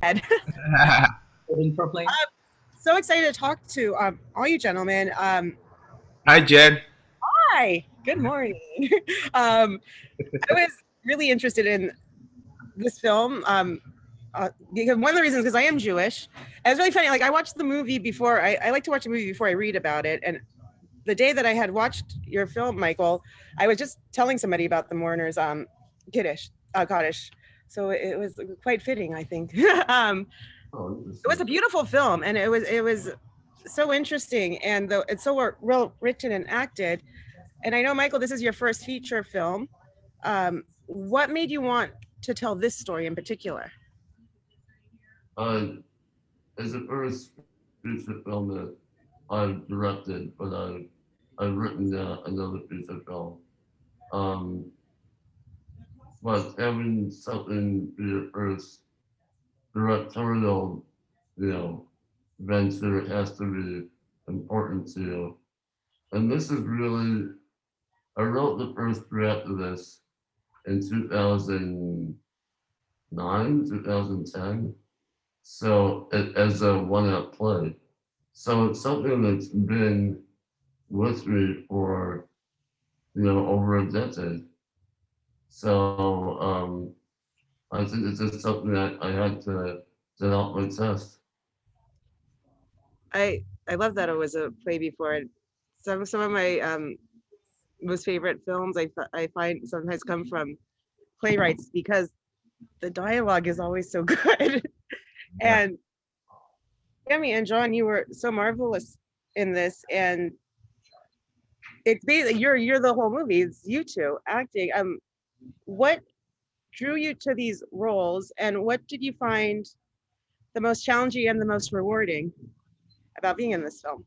Ed. For playing. So excited to talk to all you gentlemen. Hi, Jen. Hi, good morning. um, I was really interested in this film because one of the reasons because I am Jewish. And it's really funny. Like I watched the movie before. I like to watch a movie before I read about it. And the day that I had watched your film, Michael, I was just telling somebody about the Mourner's Kaddish. So it was quite fitting, I think. It was a beautiful film, and it was so interesting, and it's so real written and acted. And I know, Michael, this is your first feature film. What made you want to tell this story in particular? Uh, as the first feature film that I've directed, but I've written another feature film. Um, but having something be your first directorial, you know, venture has to be important to you. And this is really, I wrote the first draft of this in 2009, 2010. So as a one-act play. So it's something that's been with me for, over a decade. So I think it's just something that I had to help my test. I love that it was a play before. Some of my most favorite films I find sometimes come from playwrights because the dialogue is always so good. Yeah. And Sammy and John, you were so marvelous in this, and it's basically you're the whole movie. It's you two acting. What drew you to these roles, and what did you find the most challenging and the most rewarding about being in this film?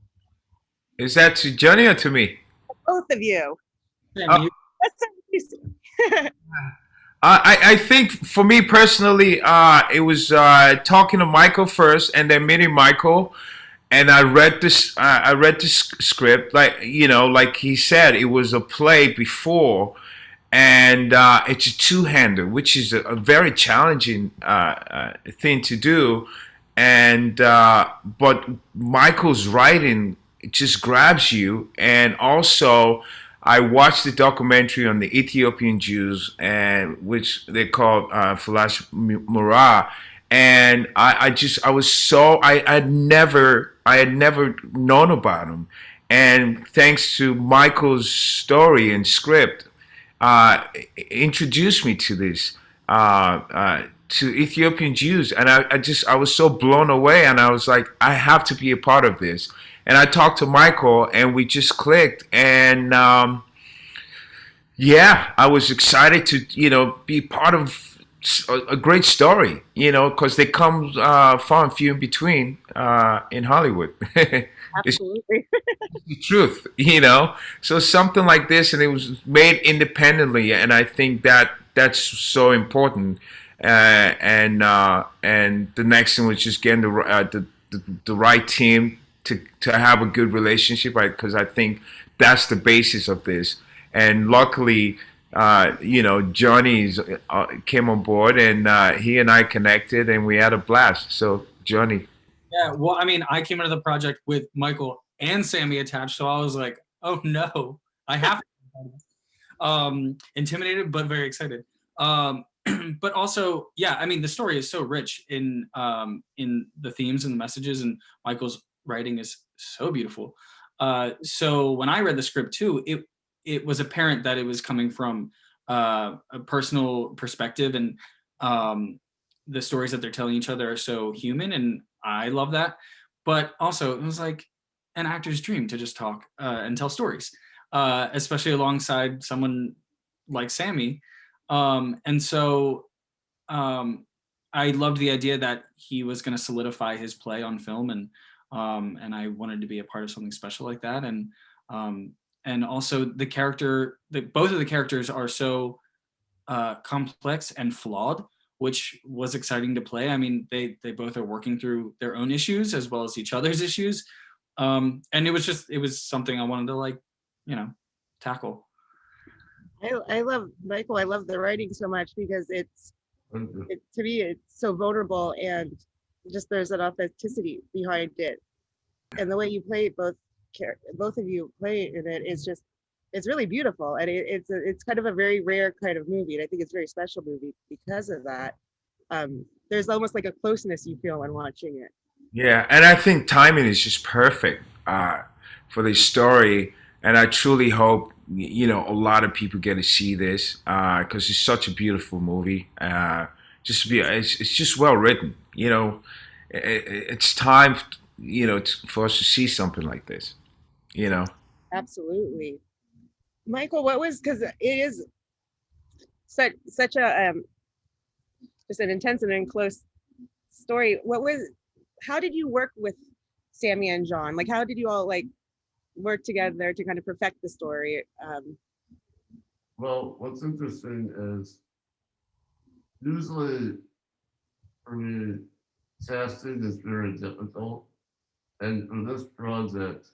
Is that to Johnny or to me? Both of you. Uh, Sammy, That's so interesting. I think for me personally, it was talking to Michael first, and then meeting Michael, and I read this. I read the script, like like he said, it was a play before, and it's a two-hander, which is a very challenging thing to do. And but Michael's writing just grabs you, and also I watched the documentary on the Ethiopian Jews, and which they called Falash Murah, and I was so I had never known about him, and thanks to Michael's story and script, uh, introduced me to this to Ethiopian Jews, and I was so blown away, and I was like, I have to be a part of this. And I talked to Michael, and we just clicked, and yeah, I was excited to be part of a great story, because they come far and few in between in Hollywood. It's Absolutely. the truth, So something like this, and it was made independently, and I think that that's so important. And the next thing was just getting the right team to have a good relationship, because I think that's the basis of this. And luckily, Johnny's came on board, and he and I connected, and we had a blast. So Johnny. yeah. Well, I mean, I came into the project with Michael and Sammy attached, so I was like, oh no, I have to. Intimidated, but very excited. But also, yeah, I mean, the story is so rich in the themes and the messages, and Michael's writing is so beautiful. So when I read the script too, it was apparent that it was coming from a personal perspective, and the stories that they're telling each other are so human, and I love that. But also, it was like an actor's dream to just talk and tell stories, especially alongside someone like Sammy. And so um, I loved the idea that he was going to solidify his play on film, and I wanted to be a part of something special like that. And also both of the characters are so complex and flawed, which was exciting to play. I mean, they both are working through their own issues as well as each other's issues, and it was something I wanted to you know, tackle. I love Michael. I love the writing so much because Thank you. To me, it's so vulnerable, and just there's an authenticity behind it, and the way you play both of you play in it is just, it's really beautiful, and it's kind of a very rare kind of movie, and I think it's a very special movie because of that. There's almost like a closeness you feel when watching it. Yeah, and I think timing is just perfect for the story, and I truly hope a lot of people get to see this because it's such a beautiful movie. It's just well written. It's time, for us to see something like this. You know. Absolutely. Michael, what was, because it is such a just an intense and close story. How did you work with Sammi and John? Like, how did you all like work together to kind of perfect the story? Well, what's interesting is usually for me, casting is very difficult. And for this project,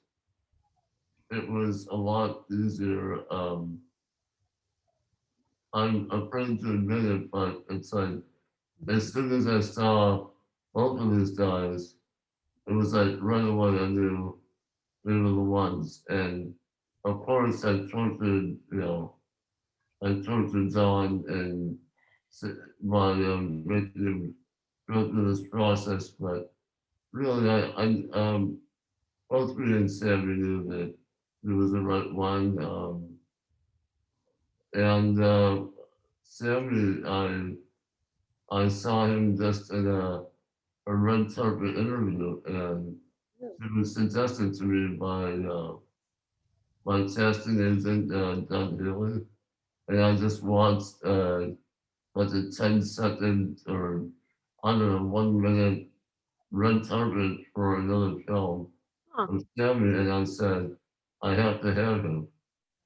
it was a lot easier. I'm afraid to admit it, but it's like as soon as I saw both of these guys, it was like right away I knew they were the ones. And of course, I tortured John and by making him go through this process. But really, both me and Sammy knew that it was the right one. And Sammy, I saw him just in a red carpet interview, and it was suggested to me by my casting agent, Doug Healy, and I just watched like a 10-second or I don't know 1 minute red carpet for another film with Sammy, and I said I have to have him.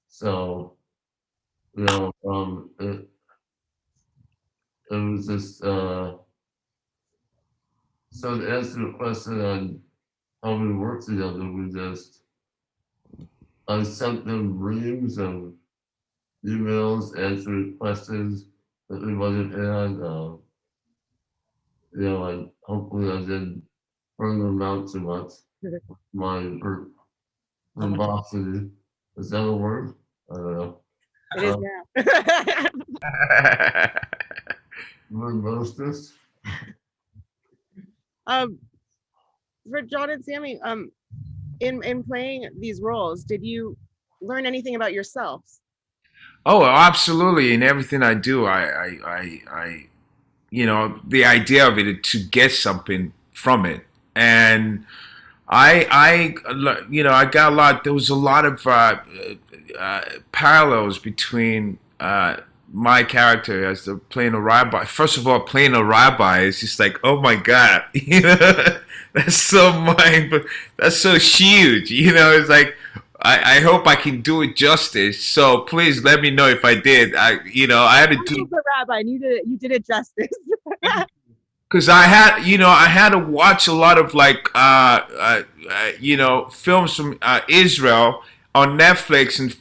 So it was just so to answer the question on how we work together, I sent them reams of emails answering questions that we might have had. And hopefully I didn't burn them out too much. My verbosity, is that a word? I don't know. It is now. Verboseness. For John and Sammy, in playing these roles, did you learn anything about yourselves? Oh, absolutely. In everything I do, the idea of it to get something from it, and I got a lot. There was a lot of parallels between my character as playing a rabbi. First of all, playing a rabbi is just like, oh my god, that's so but that's so huge. It's like I hope I can do it justice. So please let me know if I did. I had to do the rabbi, and you did it justice. Because I had to watch a lot of films from Israel on Netflix and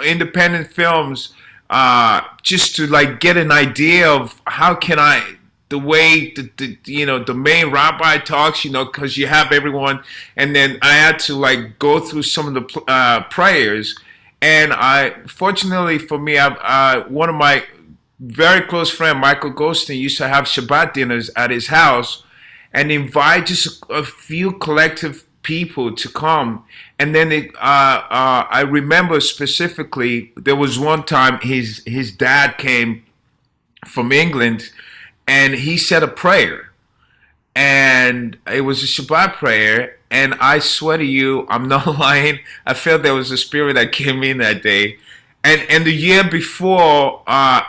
independent films, just to get an idea of how can the way the main rabbi talks, because you have everyone, and then I had to go through some of the prayers, and fortunately for me, one of my very close friend, Michael Goldstein, used to have Shabbat dinners at his house and invite just a few collective people to come. And then I remember specifically, there was one time his dad came from England and he said a prayer. And it was a Shabbat prayer. And I swear to you, I'm not lying, I felt there was a spirit that came in that day. And the year before,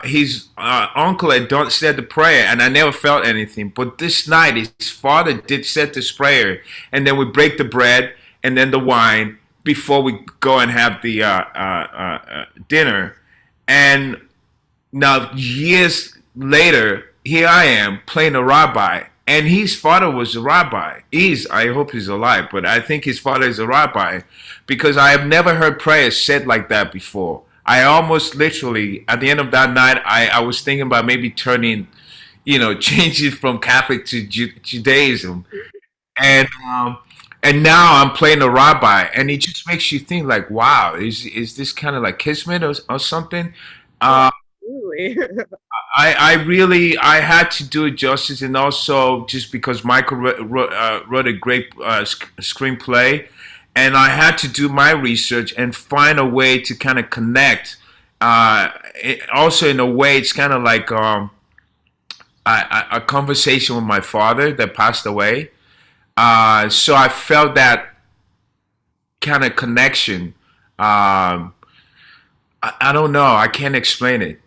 his uncle had said the prayer, and I never felt anything. But this night, his father did say this prayer, and then we break the bread and then the wine before we go and have the dinner. And now, years later, here I am playing a rabbi, and his father was a rabbi. I hope he's alive, but I think his father is a rabbi, because I have never heard prayers said like that before. I almost literally, at the end of that night, I was thinking about maybe turning, change it from Catholic to Judaism, and and now I'm playing a rabbi, and it just makes you think like, wow, is this kind of like kismet or something? Oh, Uh, absolutely. I really I had to do it justice, and also just because Michael wrote a great screenplay, and I had to do my research and find a way to kind of connect. Also, in a way, it's kind of like a conversation with my father that passed away. So I felt that kind of connection. I don't know. I can't explain it.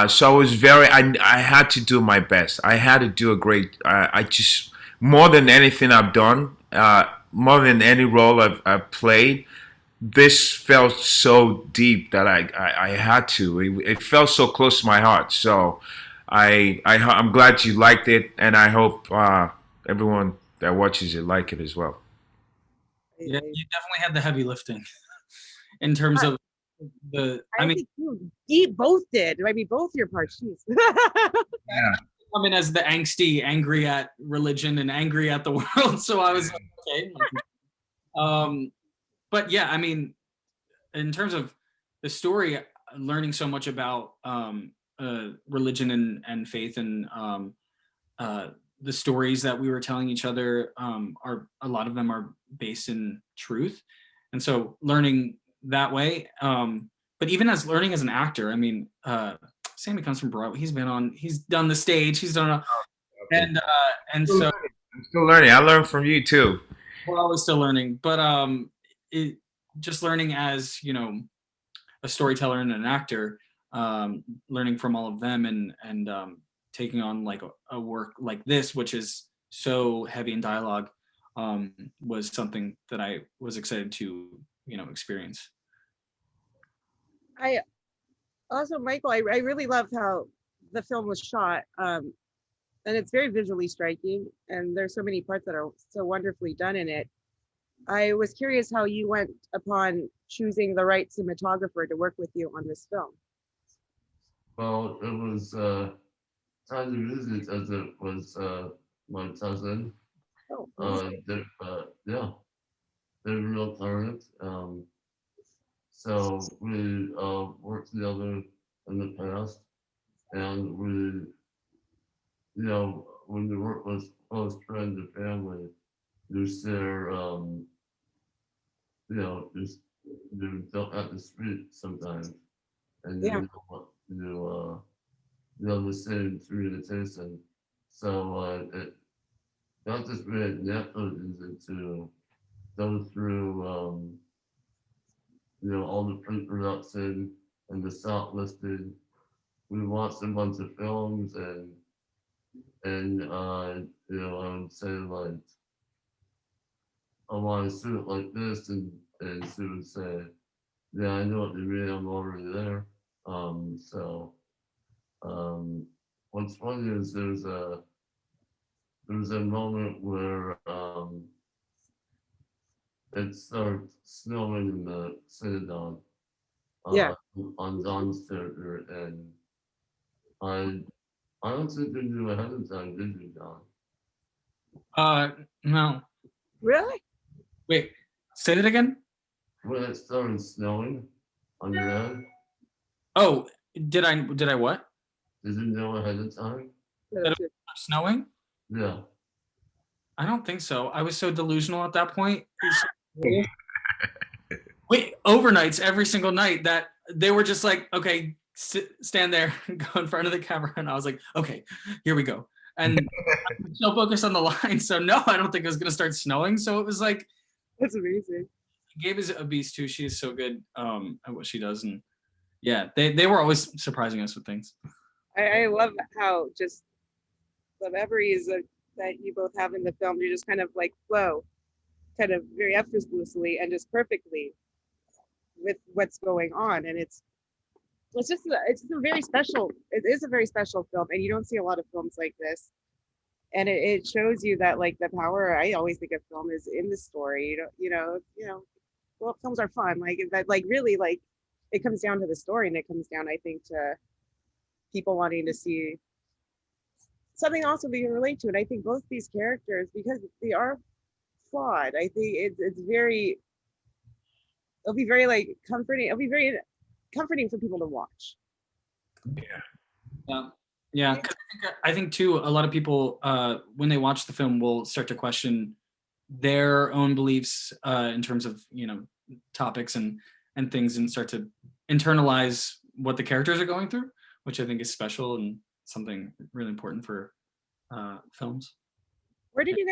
So I was I had to do my best. I had to do a great. I just more than anything I've done, more than any role I've played. This felt so deep that I had to. It felt so close to my heart. So I'm glad you liked it, and I hope everyone that watches it like it as well. Yeah, you definitely had the heavy lifting in terms of I think you both did. I mean, both your parts. Jeez. Yeah. come in as the angsty, angry at religion and angry at the world. So I was like, okay. But yeah, I mean, in terms of the story, learning so much about religion and faith, and the stories that we were telling each other, are a lot of them are based in truth, and so learning that way. But even as learning as an actor, I mean, Sammy comes from Broadway. He's done the stage. He's done, and so I'm still learning. I learned from you too. we're always still learning. But just learning as a storyteller and an actor, learning from all of them, and taking on like a work like this, which is so heavy in dialogue, was something that I was excited to experience. I also, Michael, I really loved how the film was shot. And it's very visually striking, and there's so many parts that are so wonderfully done in it. I was curious how you went upon choosing the right cinematographer to work with you on this film. Well, it was time to visit as it was my cousin. Oh, Yeah, they're real talent. So we worked together in the past, and when you work with close friends and family, you share, just you don't have to speak sometimes, and yeah. you have the same communication. So it not just made natural easy to go through, all the pre-production and the shot listing. We watched a bunch of films, and I would say like, I want to shoot it like this, and she would say, yeah, I know what you mean, I'm already there. So what's funny is there's a moment where it started snowing in the synagogue, Yeah. on Don's character, and I I don't think they knew ahead of time, did you, Don? No, Really? wait, say that again. When it started snowing on your head, Oh, did I what? did you know ahead of time? That it was snowing? Yeah. I don't think so. I was so delusional at that point. Wait, overnights every single night that they were just like, okay, stand there, go in front of the camera, and I was like, okay, here we go. And I'm so focused on the line, so no, I don't think it was gonna start snowing. So it was like, That's amazing. Gabe is a beast too. She is so good at what she does, and yeah, they were always surprising us with things. I love how just the memories that you both have in the film, you just kind of like flow kind of very effortlessly and just perfectly with what's going on. And it's a very special, it is a very special film, and you don't see a lot of films like this. And it shows you that like the power, I always think of film is in the story. Well, films are fun, like that, like really, like it comes down to the story, and it comes down, I think, to people wanting to see something also we can relate to. And I think both these characters, because they are flawed, I think it's very, it'll be very like comforting. It'll be very comforting for people to watch. Yeah. 'Cause I think too, a lot of people when they watch the film will start to question their own beliefs in terms of topics and things, and start to internalize what the characters are going through, which I think is special and something really important for films. Where did you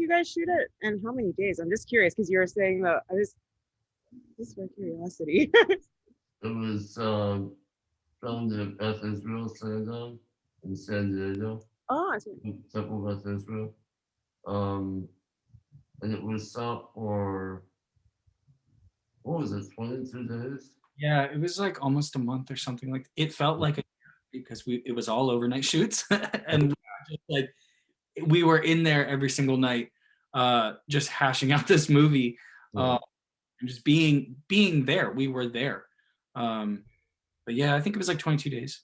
guys shoot it, and how many days? I'm just curious because you were saying that just for curiosity. It was filmed at Beth Israel Synagogue in San Diego, Oh, I see. Temple Beth Israel. And it was shot for, what was it, 22 days? Yeah, it was like almost a month or something. Like it felt like a year because it was all overnight shoots, and just like we were in there every single night, just hashing out this movie, and just being there. We were there, but yeah, I think it was like 22 days.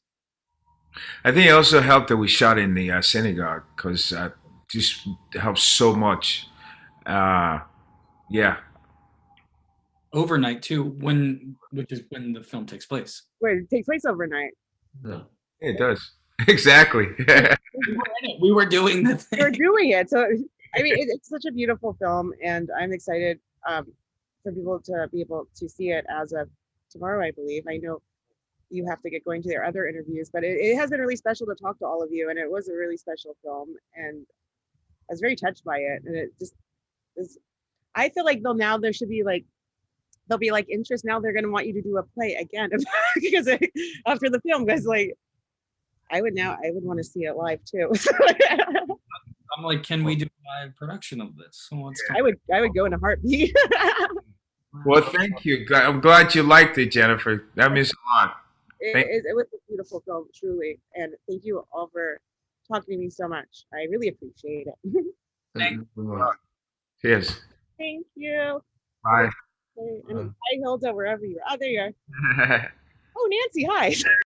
I think it also helped that we shot in the synagogue because just helps so much. Yeah. Overnight too, which is when the film takes place. Wait, it takes place overnight. Yeah. It does. Exactly. We were doing the thing. You're doing it. So, I mean, it's such a beautiful film, and I'm excited for people to be able to see it as of tomorrow, I believe. I know you have to get going to their other interviews, but it has been really special to talk to all of you, and it was a really special film, and I was very touched by it. And it just is, I feel like there should be like, there'll be like interest now. They're going to want you to do a play again because after the film, because like I would want to see it live too. I'm like, can we do a live production of this? I would go in a heartbeat. Well, thank you. I'm glad you liked it, Jennifer. That means a lot. It was a beautiful film, truly, and thank you all for talking to me so much. I really appreciate it. Thank you so much. Cheers. Thank you. Bye. And hi, Hilda, wherever you are. Oh, there you are. Oh, Nancy, hi.